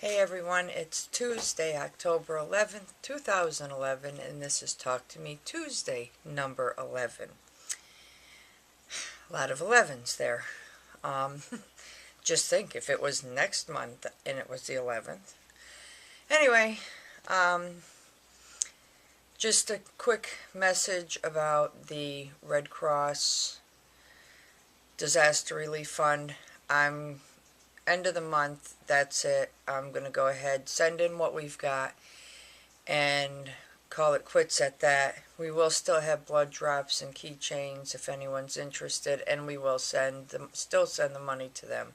Hey everyone, it's Tuesday, October 11th, 2011, and this is Talk to Me Tuesday, number 11. A lot of 11s there. Um, just think if it was next month and it was the 11th. Anyway, just a quick message about the Red Cross Disaster Relief Fund. End of the month, that's it. I'm going to go ahead, send in what we've got, and call it quits at that. We will still have blood drops and keychains if anyone's interested, and we will still send the money to them.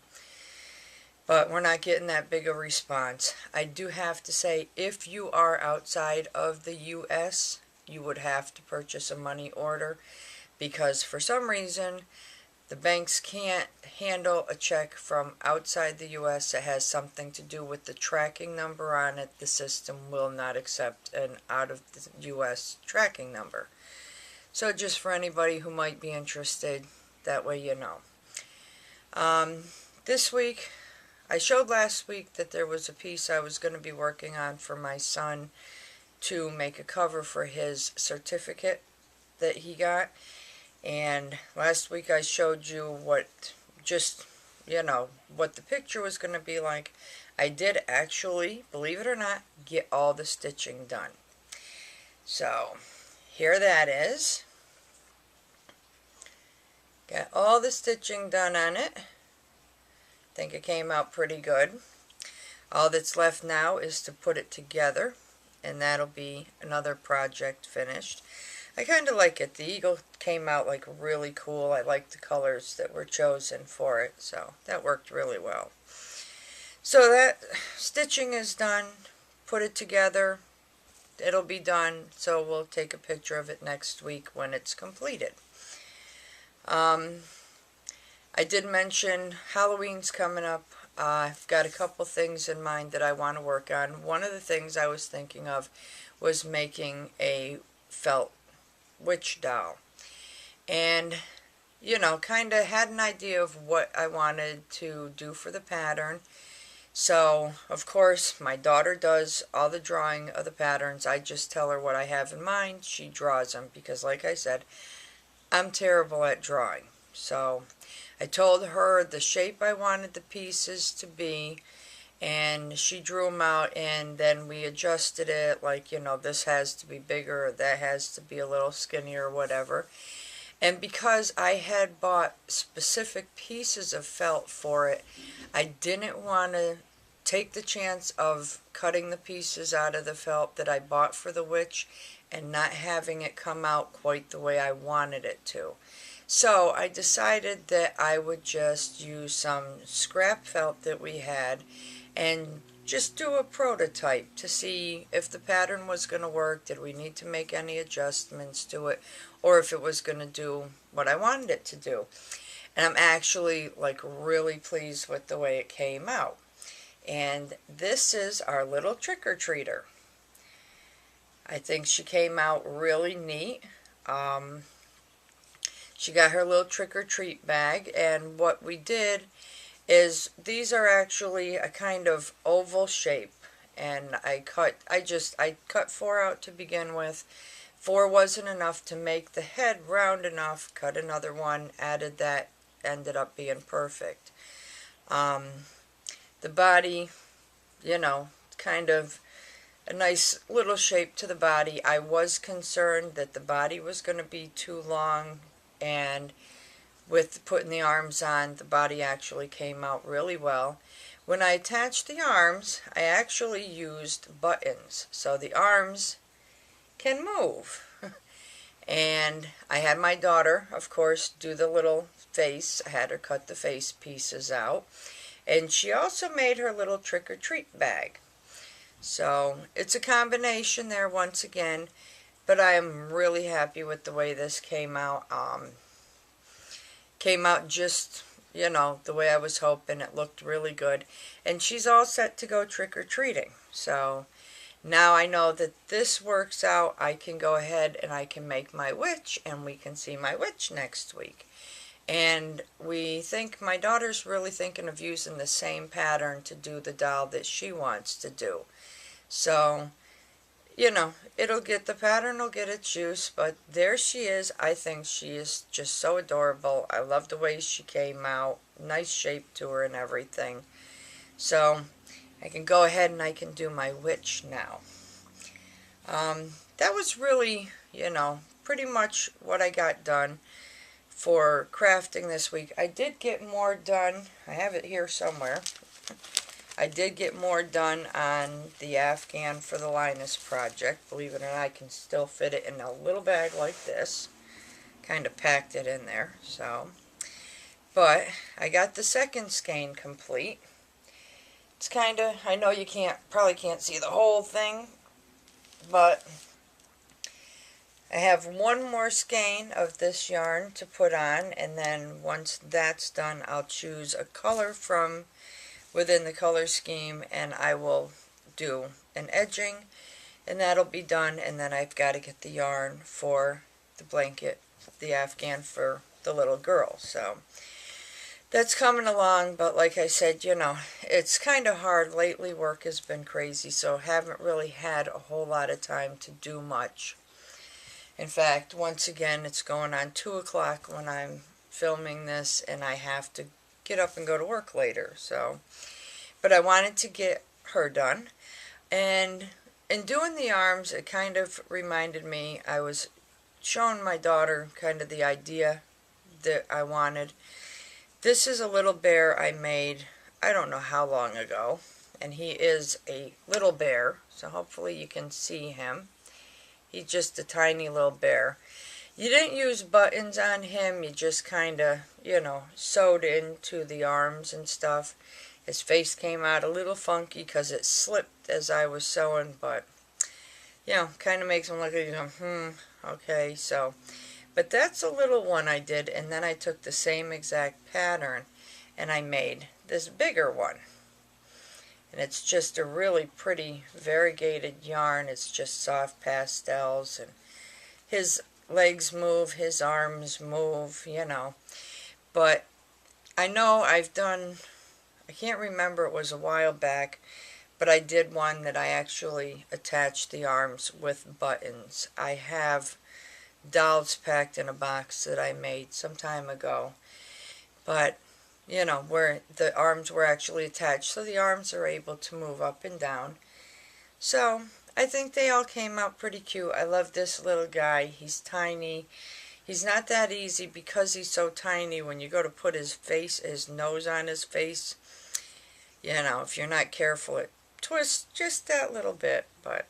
But we're not getting that big a response. I do have to say, if you are outside of the U.S., you would have to purchase a money order, because for some reason the banks can't handle a check from outside the U.S. that has something to do with the tracking number on it. The system will not accept an out of the U.S. tracking number. So just for anybody who might be interested, that way you know. This week, I showed last week that there was a piece I was going to be working on for my son to make a cover for his certificate that he got. And last week I showed you what the picture was going to be like. I did actually, believe it or not, get all the stitching done. So, here that is. Got all the stitching done on it. I think it came out pretty good. All that's left now is to put it together, and that'll be another project finished. I kind of like it. The eagle came out like really cool. I like the colors that were chosen for it, so that worked really well. So that stitching is done. Put it together. It'll be done, so we'll take a picture of it next week when it's completed. I did mention Halloween's coming up. I've got a couple things in mind that I want to work on. One of the things I was thinking of was making a felt witch doll, and kind of had an idea of what I wanted to do for the pattern. So of course my daughter does all the drawing of the patterns. I just tell her what I have in mind. She draws them, because like I said, I'm terrible at drawing. So I told her the shape I wanted the pieces to be, and she drew them out, and then we adjusted it, like, this has to be bigger, or that has to be a little skinnier, or whatever. And because I had bought specific pieces of felt for it, I didn't want to take the chance of cutting the pieces out of the felt that I bought for the witch and not having it come out quite the way I wanted it to. So I decided that I would just use some scrap felt that we had and just do a prototype to see if the pattern was going to work, did we need to make any adjustments to it, or if it was going to do what I wanted it to do. And I'm actually really pleased with the way it came out. And this is our little trick-or-treater. I think she came out really neat. She got her little trick-or-treat bag, and what we did is these are actually a kind of oval shape, and I cut 4 out to begin with. 4 wasn't enough to make the head round enough. Cut another one, added that, ended up being perfect. The body, kind of a nice little shape to the body. I was concerned that the body was going to be too long, and with putting the arms on, the body actually came out really well. When I attached the arms, I actually used buttons, so the arms can move. And I had my daughter, of course, do the little face. I had her cut the face pieces out. And she also made her little trick-or-treat bag. So it's a combination there once again, but I am really happy with the way this came out. Came out just, the way I was hoping. It looked really good. And she's all set to go trick-or-treating. So now I know that this works out. I can go ahead and I can make my witch, and we can see my witch next week. And my daughter's really thinking of using the same pattern to do the doll that she wants to do. So, the pattern will get its use, but there she is. I think she is just so adorable. I love the way she came out. Nice shape to her and everything. So, I can go ahead and I can do my witch now. That was really, pretty much what I got done for crafting this week. I did get more done. I have it here somewhere. I did get more done on the Afghan for the Linus project. Believe it or not, I can still fit it in a little bag like this. Kind of packed it in there. But I got the second skein complete. It's kind of, I know you probably can't see the whole thing, but I have one more skein of this yarn to put on, and then once that's done, I'll choose a color from within the color scheme, and I will do an edging, and that'll be done. And then I've got to get the yarn for the blanket, the Afghan for the little girl. So that's coming along, but like I said, it's kind of hard. Lately work has been crazy, so haven't really had a whole lot of time to do much. In fact, once again, it's going on 2 o'clock when I'm filming this, and I have to get up and go to work later. But I wanted to get her done. And in doing the arms, it kind of reminded me, I was showing my daughter kind of the idea that I wanted. This is a little bear I made, I don't know how long ago, and he is a little bear, so hopefully you can see him. He's just a tiny little bear. You didn't use buttons on him, you just kind of, sewed into the arms and stuff. His face came out a little funky because it slipped as I was sewing, but, kind of makes him look at you, okay, so. But that's a little one I did, and then I took the same exact pattern and I made this bigger one. And it's just a really pretty variegated yarn. It's just soft pastels, and his legs move, his arms move, But I know I've done, I can't remember, it was a while back, but I did one that I actually attached the arms with buttons. I have dolls packed in a box that I made some time ago, but where the arms were actually attached, so the arms are able to move up and down. So I think they all came out pretty cute. I love this little guy. He's tiny. He's not that easy because he's so tiny. When you go to put his nose on his face, if you're not careful, it twists just that little bit, but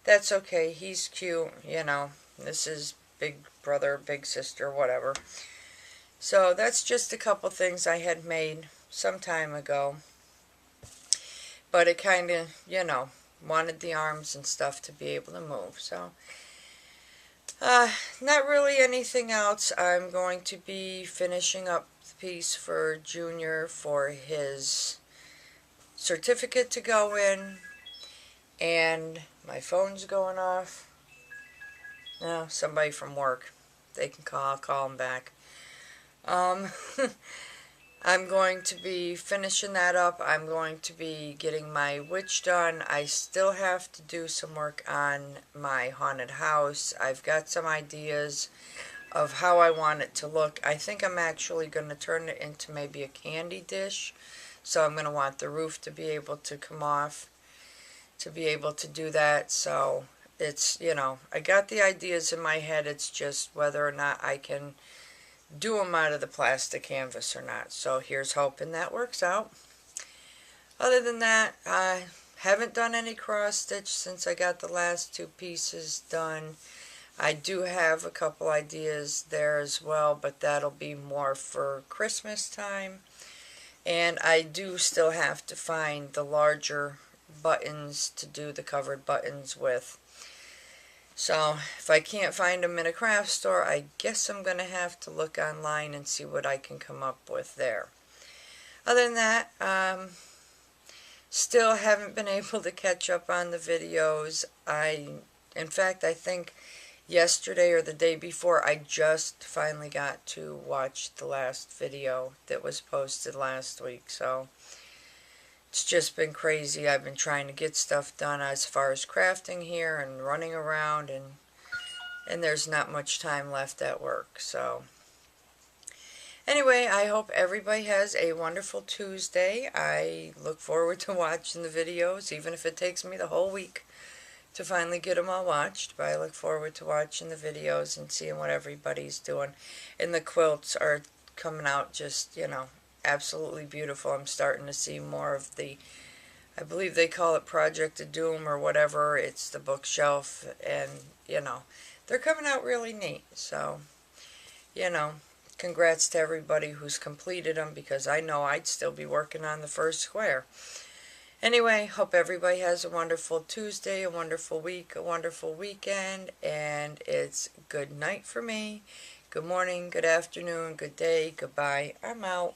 that's okay. He's cute, This is big brother, big sister, whatever. So that's just a couple things I had made some time ago. But it kind of, wanted the arms and stuff to be able to move. So, not really anything else. I'm going to be finishing up the piece for Junior for his certificate to go in. And my phone's going off. No, somebody from work. They can call, I'll call them back. I'm going to be finishing that up. I'm going to be getting my witch done. I still have to do some work on my haunted house. I've got some ideas of how I want it to look. I think I'm actually going to turn it into maybe a candy dish. So I'm going to want the roof to be able to come off to be able to do that. So it's, I got the ideas in my head. It's just whether or not I can do them out of the plastic canvas or not. So here's hoping that works out. Other than that, I haven't done any cross stitch since I got the last 2 pieces done. I do have a couple ideas there as well, but that'll be more for Christmas time. And I do still have to find the larger buttons to do the covered buttons with. So if I can't find them in a craft store, I guess I'm going to have to look online and see what I can come up with there. Other than that, still haven't been able to catch up on the videos. In fact, I think yesterday or the day before, I just finally got to watch the last video that was posted last week. So it's just been crazy. I've been trying to get stuff done as far as crafting here and running around, and there's not much time left at work. So anyway, I hope everybody has a wonderful Tuesday. I look forward to watching the videos, even if it takes me the whole week to finally get them all watched. But I look forward to watching the videos and seeing what everybody's doing. And the quilts are coming out just, absolutely beautiful. I'm starting to see more of the, I believe they call it Project of Doom or whatever. It's the bookshelf, and, they're coming out really neat. So, congrats to everybody who's completed them, because I know I'd still be working on the first square. Anyway, hope everybody has a wonderful Tuesday, a wonderful week, a wonderful weekend, and it's good night for me. Good morning, good afternoon, good day, goodbye. I'm out.